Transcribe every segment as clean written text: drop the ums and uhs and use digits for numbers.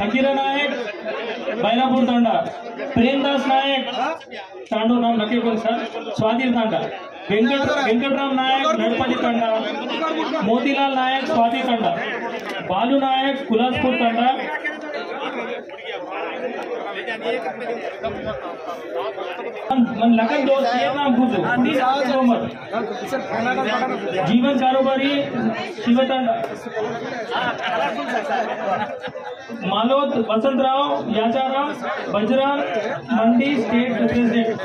फकीरा नायक बैलापूर तांडा, प्रेमदास नायक तांडो नाम नक्की पण सर स्वाधीन तांडा, वेंकटराम नायक नडपल्ली तांडा, मोतीलाल नायक स्वाती तांडा, बालू नायक कुलासपूर तांडा, मन लगन दोस्त ये नाम पूछो जीवन कारोबारी शिवतांडा, मालोद वसंतराव याचाराम बजरंग मंडी स्टेट प्रेसिडेंट,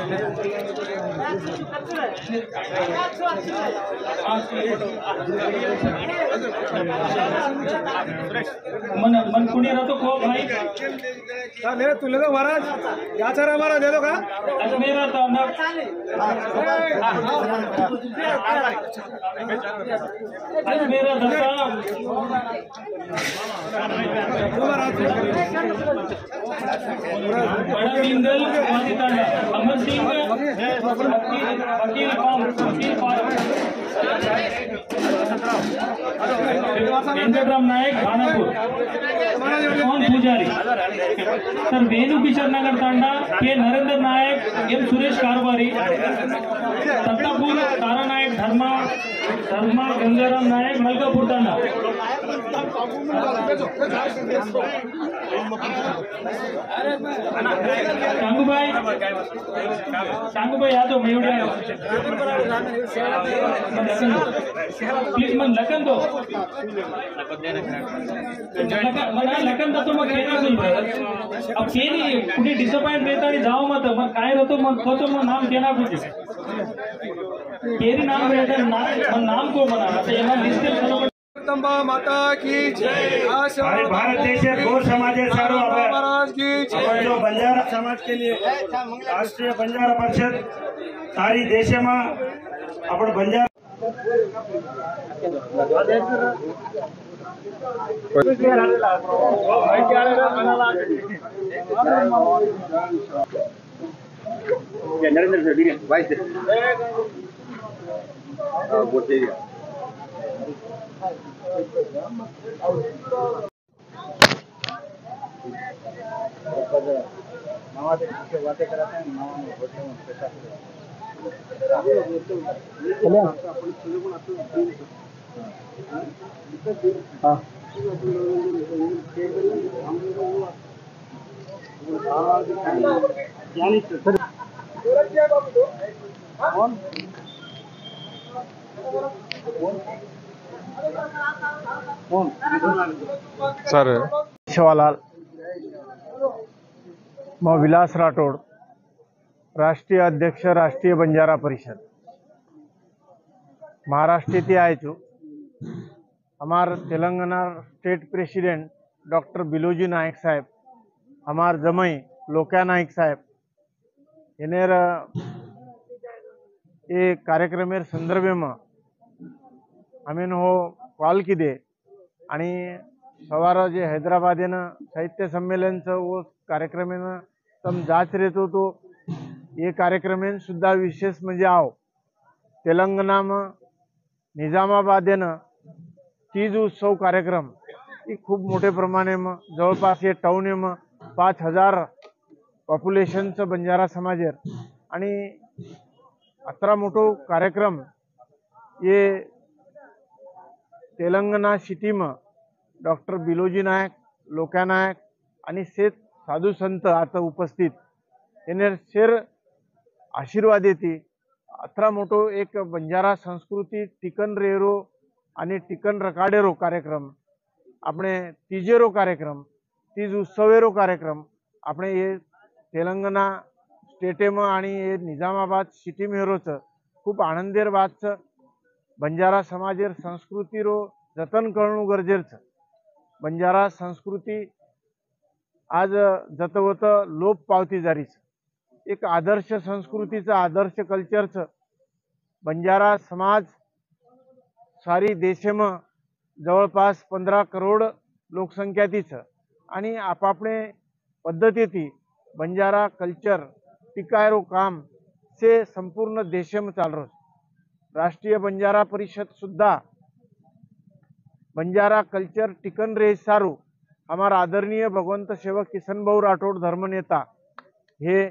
मन कुणी रहतो को भाई मेरा तुले दो महाराज याचारा हमारा दे दो का मेरा तांडा मेरा दत्ता बड़ा बिंदल वादी तांडा, अमर सिंह वकील वेंकटराम नायक भानापुर, कौन Pujari sir Venu Kishore Nagar Tanda, K Narendra Nayak, M Suresh Karbhari, Sattapur Tara Nayak Dharma Gangaram Nayak Malkapur Tanda, Sangubhai Yadav Mewadya please मन लगन दो लगन तो मग केना अब केली कुठे डिसअपॉइंट बेतानी जाओ मत मग काय होतो मग कोतो मग नाम केना कुठे केरी नाम बेटा नाम को बना आता येना लिस्ट जगदंबा माता की जय। अरे भारत देश गौर समाज सारो महाराज की जय। जो बंजारा समाज के लिए राष्ट्रीय बंजारा परिषद सारी देश में अपन बंजारा नरेंद्र सर वाइस बातें कराते हैं सर शिवालाल मैं विलास राठौड़, राष्ट्रीय अध्यक्ष राष्ट्रीय बंजारा परिषद महाराष्ट्र थी आए छू। हमार तेलंगाना स्टेट प्रेसिडेंट डॉक्टर बिलोजी नायक साहेब, हमार जमई लोक्या नायक साहेब एनेर ये कार्यक्रमेर संदर्भ में हमें हो कॉल किदे आणि सवार जे हैदराबाद साहित्य सम्मेलन वो कार्यक्रम तम जाच रहते तो ये कार्यक्रम सुद्धा विशेष म्हणजे आओ तेलंगाना में निजामाबाद तीज उत्सव कार्यक्रम खूब मोटे प्रमाणे में जवळपास ये टाउन में 5000 पॉप्युलेशन बंजारा समाज आणि अतरा मोटो कार्यक्रम ये तेलंगाना सिटी में डॉक्टर बिलोजी नायक लोक्या नायक आणि सेठ साधु संत आता उपस्थित एने शेर आशीर्वाद येते। अतरा मोटो एक बंजारा संस्कृती टिकन रेरो आणि टिकन रकाडेरो कार्यक्रम अपने तीजेरो कार्यक्रम तीज उत्सवेरो कार्यक्रम अपने ये तेलंगाना स्टेटे में आणि ये निजामाबाद सिटी में रोच खूब आनंदेर बात छ। बंजारा समाजेर संस्कृतीरो जतन करणं गरजेचं। बंजारा संस्कृती आज जतवत लोप पावती जारीच एक आदर्श संस्कृतीचं आदर्श कल्चरचं बंजारा समाज सारी देशेमा जवळपास 15 करोड लोकसंख्या तीच आणि आपापले पद्धती बंजारा कल्चर टिकायरो काम से संपूर्ण देश में चाल रहा। राष्ट्रीय बंजारा परिषद सुद्धा बंजारा कल्चर टिकन रहे सारू हमारा आदरणीय भगवंत सेवक किसन भाऊ राठोड धर्मनेता हे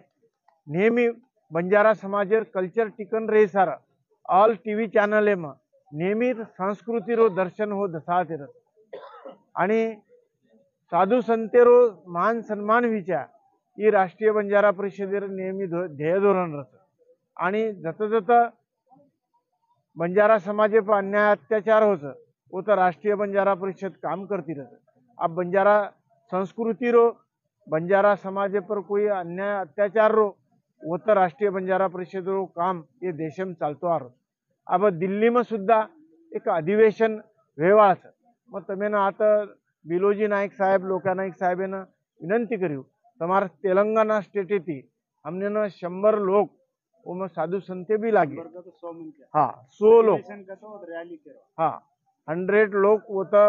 नेहमी बंजारा समाजेर कल्चर टिकन रहे सार ऑल टीव्ही चॅनल में नेहमी संस्कृती रो दर्शन हो दसाते आणि साधू संतेरो मान सन्मान विचार ही राष्ट्रीय बंजारा परिषदेर नेहमी ध्येय धोरण रहतं आणि जत जत बंजारा समाजे पर अन्याय अत्याचार होतं वो तो राष्ट्रीय बंजारा परिषद काम करती रहती। अब बंजारा संस्कृति रो बंजारा समाज पर कोई अन्याय अत्याचार रो वो तो राष्ट्रीय बंजारा परिषद रो काम ये देश में चालतो आ रहो। अब दिल्ली में सुद्धा एक अधिवेशन वेवाळ मग तमें आता बिलोजी नाईक साहेब लोकानाईक साहेबांना विनंती करू तमारा तेलंगाना स्टेट थी हमने न 100 लोग वो साधु संते भी लागे हाँ 100 लोग हाँ 100 लोग वो तो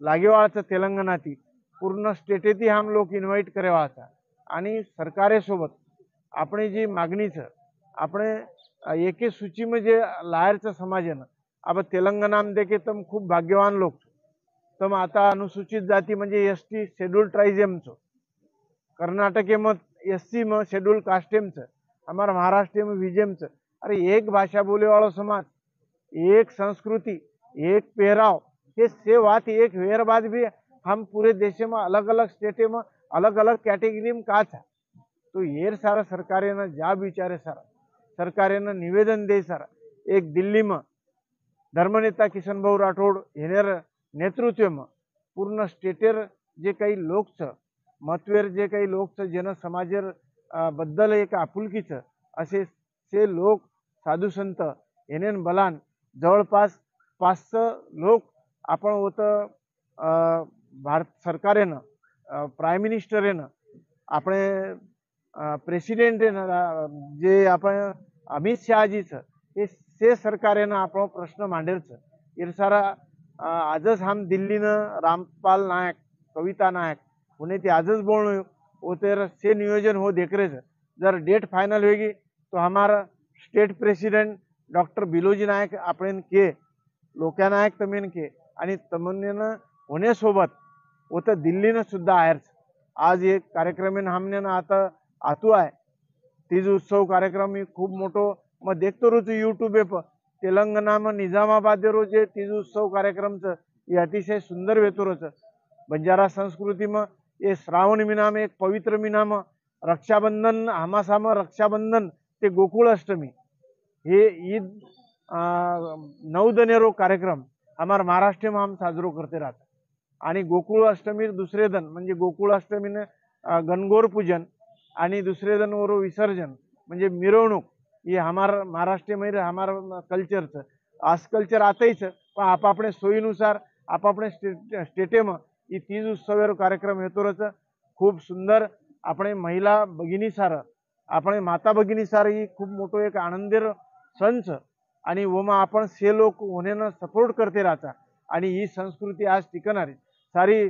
लागे वाला तेलंगाना थी पूर्ण स्टेटे थी हम लोग इन्वाइट करे वाला आणि सरकारे सोबत अपनी जी मागणी अपने एके सूची में जे लायरचा समाज है ना अब तेलंगाना में देखे तुम खूप भाग्यवान लोग तुम आता अनुसूचित जाती म्हणजे एसटी शेड्यूल ट्राइजेम छो कर्नाटके में एससी में शेड्यूल कास्टेम हमारा महाराष्ट्र में विजेम अरे एक भाषा बोले वालों समाज एक संस्कृति एक पहराव ये से बात एक वेर बाद भी हम पूरे देश में अलग अलग स्टेटे में अलग अलग कैटेगरी में का था तो ये सारा सरकारे न जा विचारे सारा सरकारे न निवेदन दे सारा एक दिल्ली में धर्मनेता किसन भाऊ राठोड हेनेर नेतृत्व में पूर्ण स्टेटेर जे काही लोक मतवेर जे काही लोक जन समाजेर बद्दल एक आपुलकीच असे से लोक साधु संत येनेन बलान जवळपास 500 लोक आपण होतं भारत सरकारेनं प्राईम मिनिस्टरेनं आपणे प्रेसिडेंटेनं जे आपण अमित शहाजीचं हे से सरकारेनं आपण प्रश्न मांडेलचं ये सारा आजच हम दिल्लीनं रामपाल नायक कविता नायक उन्हें ते आजच बोलणं वो तेर से नियोजन हो देख रहे जर डेट फाइनल होगी तो हमारा स्टेट प्रेसिडेंट डॉक्टर बिलोजी नायक आपण के लोक्या नायक तमेन के आणि तमन्नेन होने सोबत वो तो दिल्लीनं सुद्धा आहेच आज एक कार्यक्रम हमने ना आता आतू आहे तीज उत्सव कार्यक्रम ही खूब मोटो मैं देखते रोज यूट्यूब पर तेलंगाना में निजामाबाद रोज तीज उत्सव कार्यक्रम ये अतिशय सुंदर वेतोरच बंजारा संस्कृति में ये श्रावण महीना में एक पवित्र महीना में रक्षाबंधन हमासा में रक्षाबंधन ते गोकुल अष्टमी ये ईद 9 दनेरो कार्यक्रम हमारे महाराष्ट्र में हम साजरो करते रहते आणि गोकुळ अष्टमी दुसरे दिन म्हणजे गोकुळ अष्टमीने गणगौर पूजन आणि दुसरे दिन वो विसर्जन म्हणजे मिरवणूक ये हमारा महाराष्ट्र में हमारा कल्चरचं आज कल्चर आताहीच पण आपापणे सोयीनुसार आपापणे स्टेटे में ये तीज उत्सव कार्यक्रम हेतोरच खूब सुंदर अपने महिला भगिनी सार अपने माता भगिनी सार ही खूब मोटो एक आनंदेर सण आणि वोमा आपण से लोक होने सपोर्ट करते राहता आणि ही संस्कृती आज टिकणारी सारी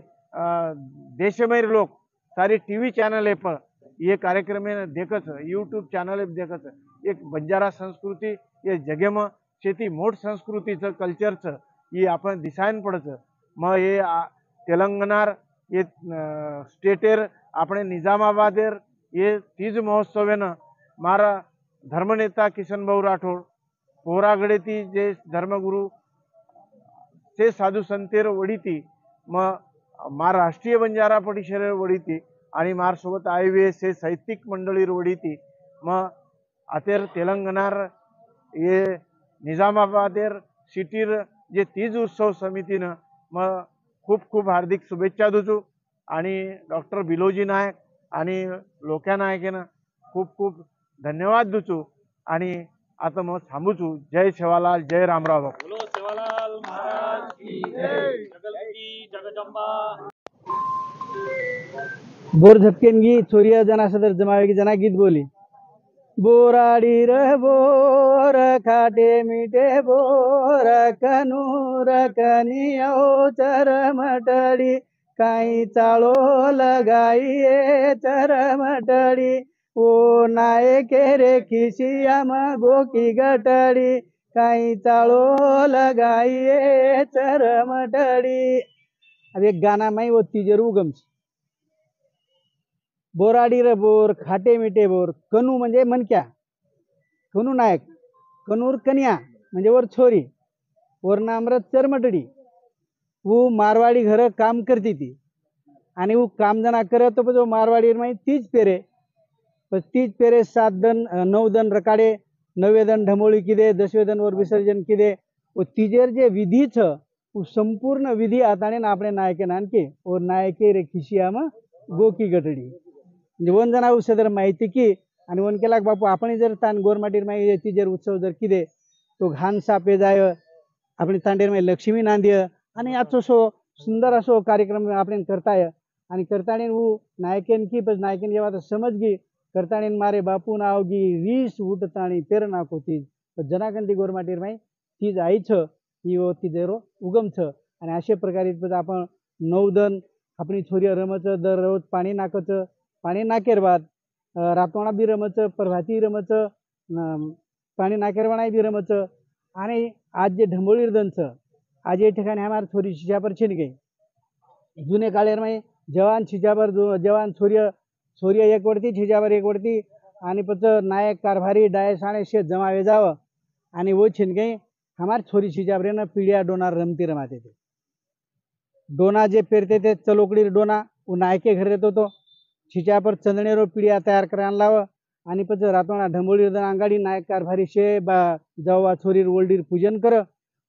देशमय लोक सारी टीवी चॅनल पर ये कार्यक्रम देखच यूट्यूब चॅनल देखच एक बंजारा संस्कृती ये जगे में शेती मोठ संस्कृतीचं कल्चरचं ये आपण दिसायन पडचं मग ये तेलंगणार ये स्टेटेर अपने निजामाबादेर ये तीज महोत्सवेनं मारा धर्मनेता किसन भाऊ राठोड पोरागडे ती जे धर्मगुरु ते साधु संतेर वडीती मग मार राष्ट्रीय बंजारा परिषदेर वडीती आणि मार सोबत IVS से साहित्यिक मंडळीर वडीती मग आतेर तेलंगणार ये निजामाबादेर सिटीर जे तीज उत्सव समितीनं मग खूप खूप हार्दिक शुभेच्छा दूचू आणि डॉक्टर बिलोजी नायक आणि लोक्या नायकेनं खूप खूप धन्यवाद दूचू आणि आता मग थांबूचू जय सेवालाल जय रामराव बापू बोलो सेवालाल महाराज की जय जगल की जगदंबा बोर झपकेनगी छोरिया जना सदर जमावेगी जना गीत बोली बोराडी रे बोर खाटे मीठे बोर कनूर कनियो चरमटडी काई चालो लगाइए चरमटडी ओ नाय के रे खिसिया म गोकी गटडी काई चाळो लगाइए चरमटड़ी। अब एक गाना में वो तीजर उगम बोराडी रे बोर खाटे मिटे बोर कनू म्हणजे मनक्या कनू नायक कनूर कन्या म्हणजे वर छोरी वर नामरत चरमटडी वो मारवाड़ी घर काम करती थी आणि वो काम जना करे तो जो मारवाड़ी में तीज पेरे पण तीज पेरे 7 दन 9 दन रकाडे 9 दन ढमोळी किदे 10 दन वर विसर्जन किदे वो तीजेर जे विधी छ वो संपूर्ण विधी आताने आपणे नायके नानके और नायके रे खिसियाम गोकी गटडी म्हणजे वन जना औषधर माहिती की आणि वन केला बापू आपण जर तान गोरमाटीर माहिती तीजेर उत्सव जर किदे तो घाण सापे जाय आपली तांडेर में लक्ष्मी नांदिय आणि आजचो सो सुंदर असो कार्यक्रम आपण करताय आणि करताने वो नायकेन की बस नायकेन जेव्हा आता समज गी करताने मारे बापू ना आवगी 20 उठताणी पेर नाको तीज जनाकंती गोरमाटीर में तीज आई छ ही वो तीजेरो उगम छ आणि अशा प्रकारे आपण 9 दन अपनी छोरी रमच दर रोज पाणी नाकच पाणी नाकेर बाद रातवाणा बी रमच प्रभाती रमच पाणी नाकेरवाणा बी रमच आणि आज जे ढंबोळीर दन छ आज ये ठिकाणी हमारे छोरी शिजापर छिन गई जुने काळेर में जवान शिजापर जवान छोरी एक वरती शिजापर एक वरती आणि पच नायक कारभारी डाय साणे शे जमावे जाव आणि वो छिन गई हमारे छोरी शिजापरे न पीड़िया डोना रमती रमाते थे डोना जे पेरते थे चलोकड़ी डोना वो नायके घर रहते तो छिचा पर चंदनेरो पीड़िया तैयार करान लाव आणि पच रातोना ढंबोळीर दन आंगाडी नायक कारभारी शे बा जवा छोरीर ओल्डीर पूजन कर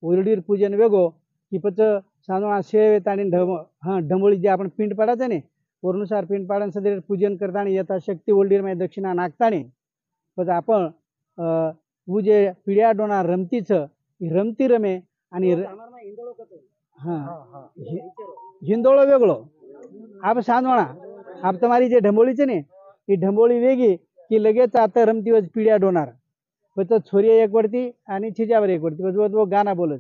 ओल्डीर पूजन वेगो की पच सांजोळा शे ताणी ढंबोळी जे आपण पिंड पाडायचं ने वरनुसार पिंड पाडन सदर पूजन करताना यथाशक्ती ओल्डीर में दक्षिणा नागतानी पच आपण वो जे पीड़िया डोना रमतीच रमती रमे आणि हिंदोळो वेगळो आप सांजोळा आप तुम्हारी जे ढंबोळीचे ने ही ढंबोळी वेगी की लगेच आता रमतीवच पिढ्या डोनार पच छोरी एक वरती आणि छिजावर एक वरती पच वो गाना बोलत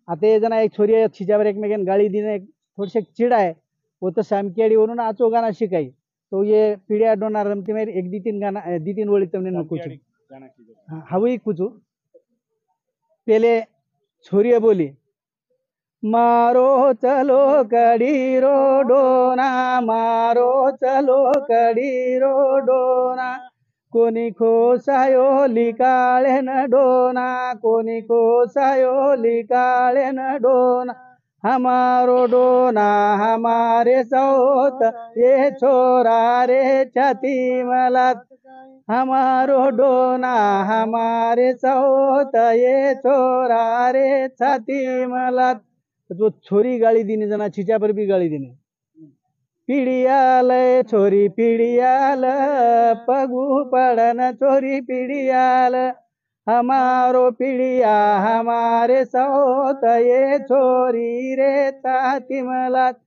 आता ये जना एक छोरी छिजावर एकमेकांना गाळी दिने थोडसे चिड आहे वो तो सामकेडी वरून आचो गाना शिकाई तो ये पिढ्या डोनार रमती में एक दी तीन वळी तुमने न कुछ हवी कुछ पहले छोरी बोली मारो चलो कड़ी रो डोना मारो चलो कड़ी रो डोना कोनी खोसायो लिकाळे न डोना कोनी खोसायो लिकाळे न डोना हमारो डोना हमारे सौत ये छोरा रे छाती मलात हमारो डोना हमारे सौत ये छोरा रे छाती मलात तो छोरी गाली दिने जना छिचा पर भी गाली दिने पीड़ियाल छोरी पीड़ियाल पगु पड़न छोरी पीड़ियाल हमारो पीड़िया हमारे सौत ये छोरी रे ताती मलात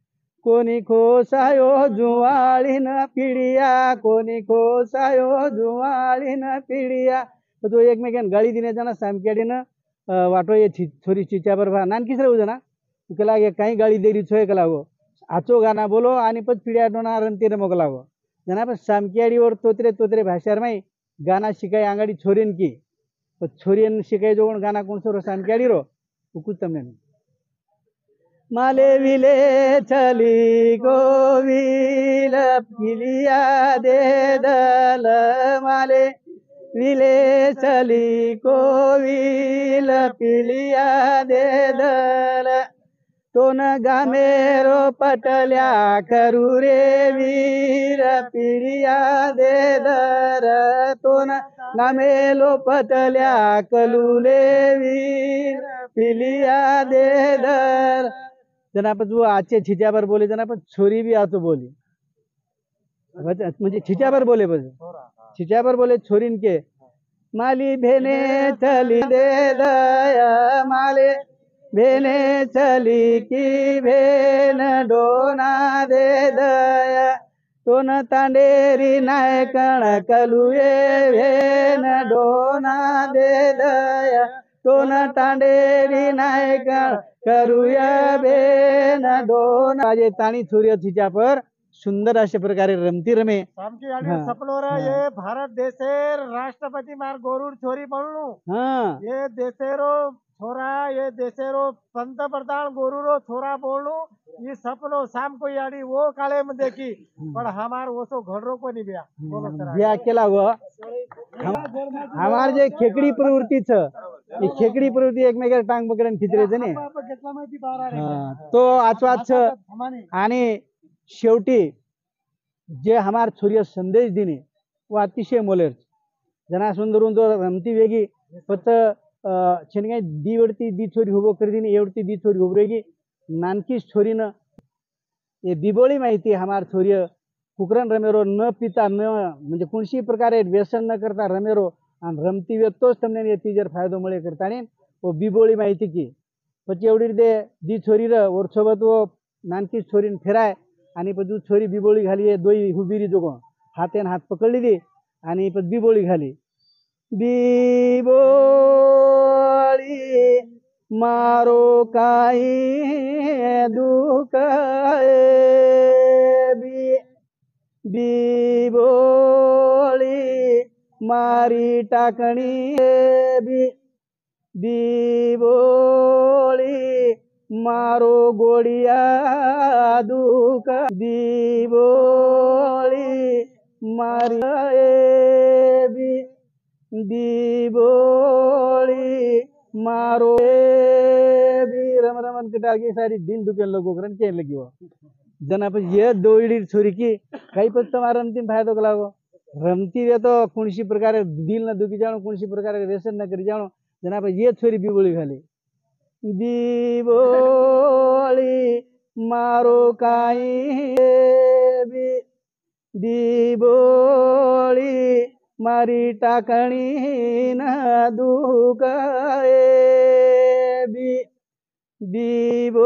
कोनी खोसायो जुवाळीन पीड़िया कोनी खोसायो जुवाळीन पीड़िया तो एकमेकान गाली दिने जना सामकेडीन वाटो ये छोरी छिचा पर भा नानकी सर जना कलागे काही गाड़ी देरी छोए कलागो आचो गाना बोलो आणि पच पिड़िया डोना रंती रे मोगलागो जना पर सामकियाड़ी और तोतरे भाषार में गाना शिकाय आंगाड़ी छोरीन की तो छोरीन शिकाय जो गाना कौन सो सामकियाड़ी रो कुछ तमने माले विले चली गोविल पिलिया दे दल माले विले चली गोविल पिलिया दे दल तोन गामेरो पटल्या करू रे वीर पिड़िया दे दर तोन गामेलो पटल्या कलूले वीर पिलिया दे दर जना पर वो आचे छिचा पर बोले जना पर छोरी भी आतो बोली म्हणजे छिचा पर बोले बस छिचा पर बोले छोरीन के माली भेने चली दे दया माले भेने चली की भेन डोना दे दया तोन तांडेरी नायकण कलुए भेन डोना दे दया तोन तांडेरी नायकण करुया भेन डोना जे ताणी सूर्य छिचा पर सुंदर अशा प्रकारे रमती रमे आमची हा. सपनोर हा. ये भारत देशेर राष्ट्रपति मार गोरुर छोरी बनू हा ये देशेरो छोरा ये देशेरो पंतप्रधान गोरुरो छोरा बोलू ये सपनो शाम को याडी वो काळे में देखी पण हमार ओसो घडरो को नहीं बिया बोलो सर बिया केला व हमार जे खेकडी प्रवृत्ती ही खेकडी प्रवृत्ती एकमेकाला टांग पकडून खिचरेचं नाही घेतला माहिती बारा हा, तो आचवाच आणि शेवटी जे हमार सूर्य संदेश दिने वो अतिशय मोलेर जना सुंदरून तो रमती वेगी फक्त छेनगाय दीवडती दी छोरी उभो कर दिनी एवढती दी छोरी उभरेगी नानकी छोरीनं ये बिबोळी माहिती हमार छोरी कुकरन रमेरो न पिता न म्हणजे कोणशी प्रकारे व्यसन न करता रमेरो आणि रमती वेतोच તમને ये तीजर फायदो મળે करताने वो बिबोळी माहिती की પછી एवढी दे दी छोरी र ओरसोबत वो नानकी छोरीन फिराय आणि પછી छोरी बिबोळी घाली दोई हुबिरी जोगो हातेन हात पकडली दी आणि પછી बिबोळी घाली बिबोळी मारो काही दुःख बिबोळी मारी टाकणी बिबोळी मारो गोडिया दुःख बिबोळी मारी बिबोळी मारो रम रमन कटागी सारी दिल दुखे लोगों करन के लगी वो जना पे ये दोड़ी छोरी की कई पर तुम्हारा रमती फायदो लागो रमती वे तो कुणसी प्रकार दिल न दुखी जानो कुणसी प्रकार व्यसन न करी जानो जना पे ये छोरी बिबोळी घाली बिबोळी मारो काई बिबोळी मारी टाकणी न दुःख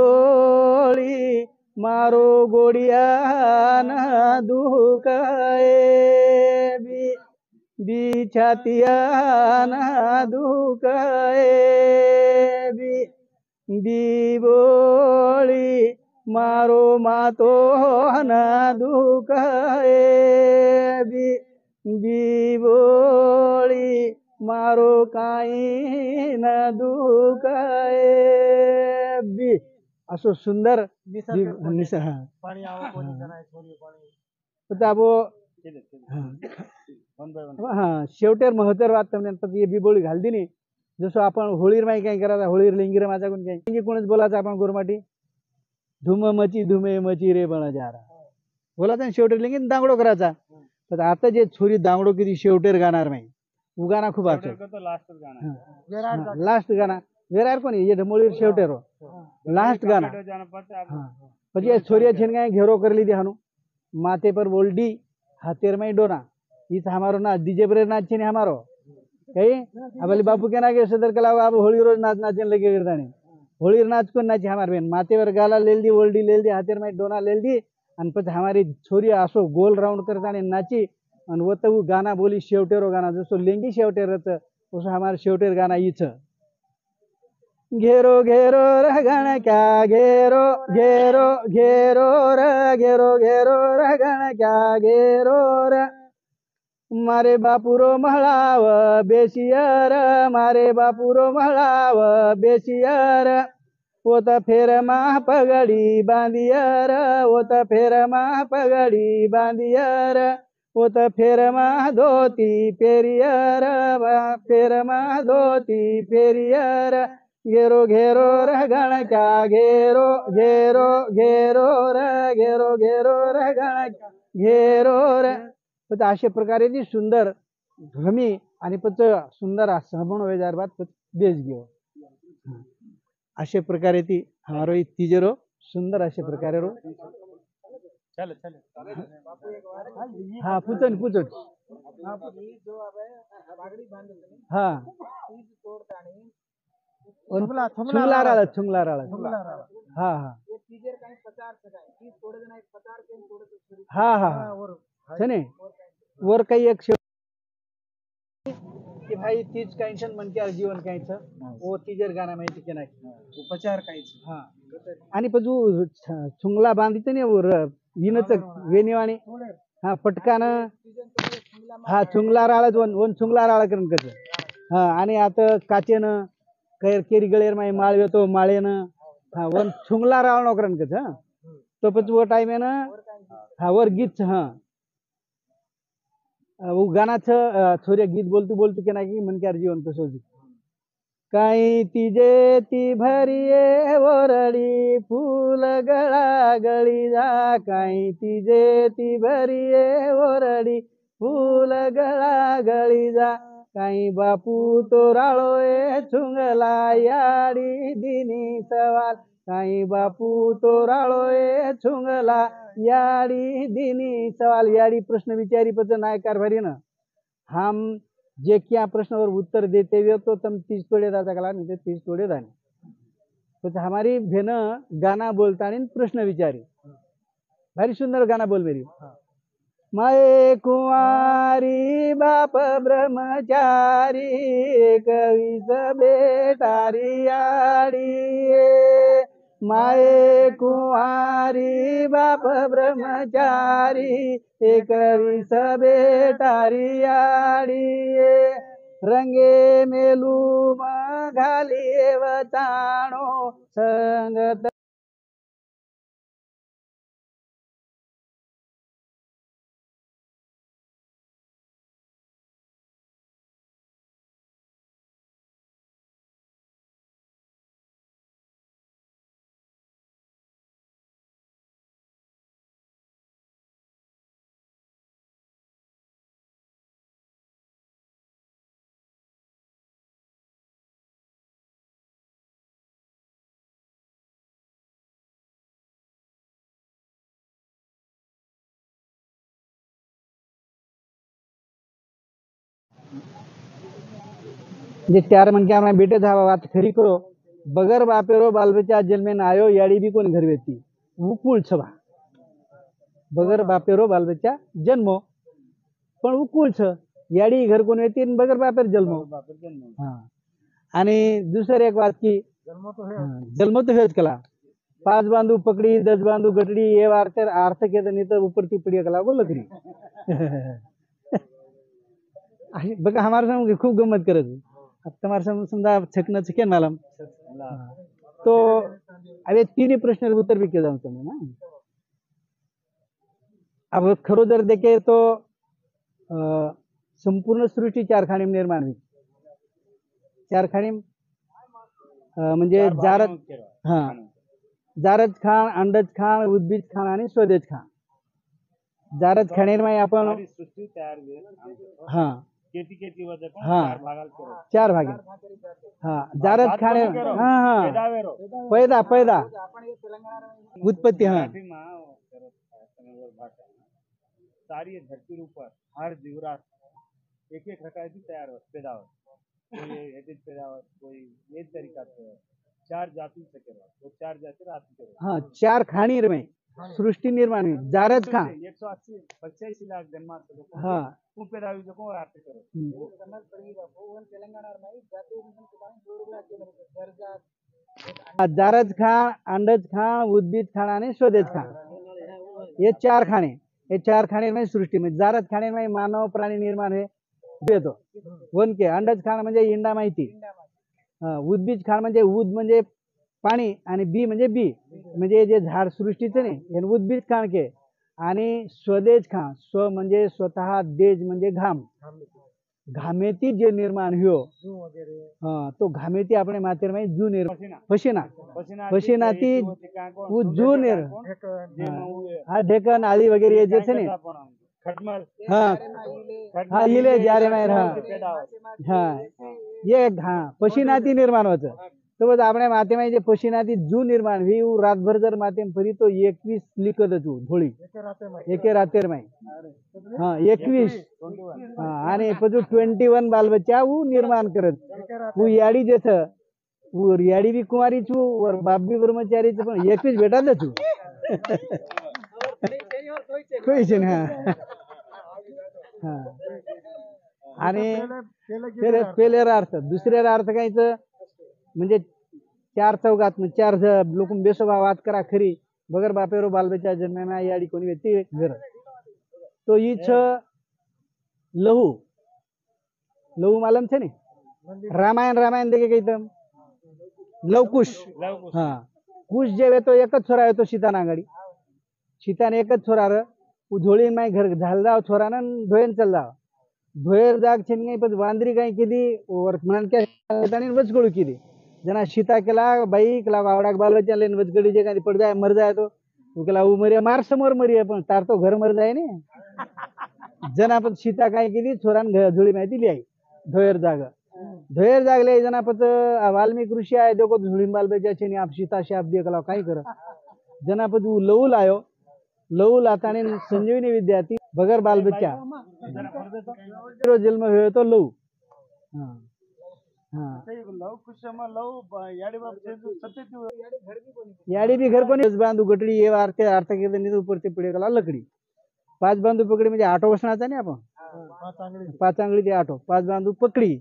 बिबोळी मारो गोडिया न दुःख बिछातिया न दुःख बिबोळी मारो मातो न दुःख बिबोळी मारो काही न दुःख बी असो सुंदर पाणी आव कोणी कराय छोरी पाणी हा शेवटेर महत्तर वाद તમને बिबोळी घाल दिनी जसं आपण होळीर माही काही करायचा होळीर लिंगीर माझा कोण काही कोणच बोलायचं आपण गोरमाटी धुम मची धुमे मची रे बण जारा बोलायचा शेवटेर लिंगीन दांगडो करायचा पण आता जे छोरी दांगडो किती शेवटेर गाणार नाही उगाना खूप असतो लास्ट गाना वेरार कोणी ये ढमोळीर शेवटेर लास्ट गाना પછી छोरिया छेनगाय घेरो कर ली दी हनु माथे पर बोल्डी हाथेर में डोना इस हमारो ना डीजे पर नाच छे हमारो कही अब बापू के ना के सदर कला अब होली रोज नाच नाचने लगे करता नहीं होली नाच को नाच हमारे बहन माथे पर गाला लेल दी ओल्डी लेल दी हाथेर में डोना लेल दी आणि પછી हमारी छोरी आसो गोल राउंड करता नहीं नाची आणि वो तो गाना बोली शेवटेरो गाना जसो लेंगी शेवटेर उसो हमारे शेवटेर गाना इच घेरो घेरो रगण क्या घेरो घेरो घेरो र घेरो घेरो रगण क्या घेरो र मारे बापुरो महळाव बेसियर मारे बापुरो महळाव बेसियर वो त फेर माह पगड़ी बांधियर वो त फेर माह पगड़ी बांधियर वो त फेर माह धोती पेरियर फेर माह धोती पेरियर घेरो घेरो रगण क्या घेरो घेरो घेरो र घेरो घेरो रगण घेरो र अशा प्रकारे ती सुंदर ध्वनी आणि पच सुंदर सहमण वेजार बाद बेस घेऊ अशा प्रकारे ती हमारो तिजरो सुंदर अशा प्रकारे रो हाँ पूछन पूछन हाँ छुंगला राळा हाँ हाँ हाँ हाँ छने वर काही एक कि भाई तीच काहींचं मन के जीवन काहींचं वो तीजर गाना माहिती की नाही उपचार काहीच हाँ आणि पण छुंगला बांधित नाही वर विनच वेणीवाणी हा पटकान हा चुंगला राळच वन चुंगला राळ करून कसं हा आणि आता काचेनं कैर केरी गळेर माई माळ येतो माळेनं हा वन चुंगला राळ नोकरन कसं तो पण वो टाइम आहे ना हा वर गीत हा गाण्याचं छोऱ्या गीत बोलतो बोलतो की नाही मनक्यार जीवन तसं काही तिजे ती भरिये वरडी फूल गळा गळी जा काही तिजे ती भरिये वरडी फूल गळा गळी जा काही बापू तो राळोय चुंगला याडी दिनी सवाल काही बापू तो राळोय चुंगला याडी दिनी सवाल याडी प्रश्न विचारी पच नाय कारभारी ना हम जे क्या प्रश्न और उत्तर देते हुए तो तुम 30 तोड़े दाता कला नहीं 30 तोड़े दाने तो हमारी भेन गाना बोलता नहीं प्रश्न विचारी भारी सुंदर गाना बोल मेरी माए कुंवारी बाप ब्रह्मचारी कवि बेटारी आड़ी माए कुंवारी बाप ब्रह्मचारी एक विष बेटारी आड़ी रंगे मेलू घाली वचाणो संगत जे चार मन के हमारे बेटे था बात खरी करो बगर बापेरो बाल बच्चा जन्मे न आयो याड़ी भी कोन घर बेती उकुल छवा बगर बापेरो बाल बच्चा जन्मो पण उकुल छ याड़ी घर कोण येते बगर बापेर जन्मो हाँ आणि दुसरी एक बात की जन्म तो हेच कला 5 बांधू पकड़ी 10 बांधू गटड़ी ये वार्ते अर्थ के नहीं तो ऊपर टिप्पणी कला बोल लकड़ी बघा हमारे संग खूब गम्मत करत अब तुम्हारे समझा छकना छके मालूम तो अबे तीन प्रश्न उत्तर भी के जाऊं तुम्हें ना अब खरो जर देखे तो संपूर्ण सृष्टी 4 खाणी निर्माण हुई 4 खाणी म्हणजे जारद हा जारद खाण अंडज खाण उद्भिज खाण आणि स्वदेज खाण जारद खाणेर आपण हा हाँ 4 भागे हाँ जारद खाने हाँ हाँ पैदा पैदा उत्पत्ति हाँ सारी धरती ऊपर हर जीवरात एक एक रकाय भी तैयार हो पैदा हो कोई एडिट पैदा हो कोई ये तरीका से 4 जाति से करो वो 4 जाति रात करो हाँ 4 खानी में सृष्टि निर्माण हुई जारद खान 180 लाख जन्मा से हाँ पैदा हुई जो रात करो जारद खान अंडज खान उद्भिज खान आणि स्वदेज खान ये 4 खाने ये 4 खाने में सृष्टि में जारद खाने में मानव प्राणी निर्माण है देतो वन के अंडज खान म्हणजे इंडा माहिती उद्भिज खान म्हणजे उद म्हणजे पाणी आणि बी म्हणजे बी म्हणजे जे झाड सृष्टीचं नाही हे उद्भिज खान के आणि स्वदेज खान स्व म्हणजे स्वतः देज म्हणजे घाम घामेती जे निर्माण हो तो घामेती अपने मातेर में जू निर्माण पसीना पसीना ती वो जू निर हाँ ढेकन आली वगैरह ये जैसे नहीं हाँ हाँ इले जा रहे हैं हाँ ये हाँ पसीनाती निर्माण होता तो बस अपने माते में जे पसीनाती जू निर्माण हुई वो रात भर जर माते में फरी तो 21 लिखत तू धोळी एके रातेर में हाँ 21 हाँ आणि पजू 21 बाल बच्चा वो निर्माण करत वो याडी जैसे वो याडी भी कुमारी छू और बाप भी ब्रह्मचारी छू पण 21 बेटा दे छू कोई छे ना हाँ आणि पहिले अर्थ दुसरे अर्थ कायचं म्हणजे 4 चौघात 4 लोक बेसोबा वाद करा खरी बगर बापेरो बालबच्चा जन्म्या याडी कोणी व्यक्ती घर तो ईछ लहू लहू मालूम छे ने रामायण देखे कही तम लवकुश हाँ कुश जे तो एक छोरा है तो सीता नागड़ी सीता ने एक छोरा रे धोळी माय घर झाल जाव छोरा न धोयन चल जाव धोयर जाग छे नहीं पर वांदरी कहीं कीधी और मन के तानी वचगळू कीधी जना सीता केला बाई केला आवडा बाल बच्चा लेन वचगड़ी जे कहीं पड़ जाए मर जाए तो केला वो मरिया मार समोर मरिया पण तार तो घर मर जाए ने जना पण सीता कहीं कीधी छोरान धोळी माय दिली आई धोयर जागले जना पत वाल्मीकि ऋषि आए देखो धुळीन बाल बच्चा छे आप सीता शाप दिए कला कहीं कर जना पत वो लहू लायो लहू लातानी संजीवनी विद्यार्थी बगर बाल बच्चा जन्म हुए तो लहू हाँ याडी भी घर कोनी बांधू गटड़ी ये आरते आरते के दिन ऊपर से पड़े कला लकड़ी 5 बांधू पकड़ी म्हणजे 8 वसनाचा नाही आपण 5 आंगळी ते 8 5 बांधू पकड़ी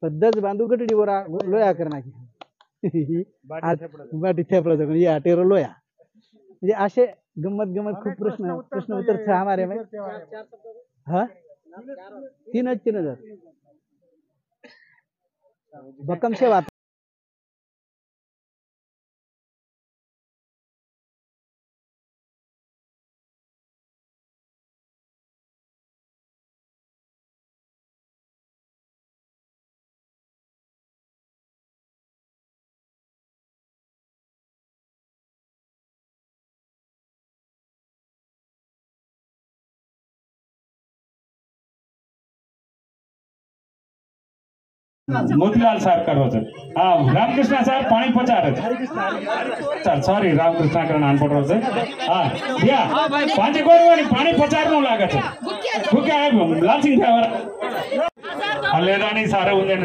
10 बांधू गटड़ी वरा लोया करना की बाटी थेपड़ा तो ये आटेरो लोया म्हणजे असे गम्मत खूप प्रश्न उत्तर थे हमारे में हाँ 3,000 भक्कम से बात मोतीलाल साहब कर होते हाँ रामकृष्ण साहब पानी पचार सर सॉरी रामकृष्ण का नाम पड़ रहे हाँ भैया पांच गोरवानी पानी पचार नो लागत है क्या है लाल सिंह हलेदानी सारे उन्हें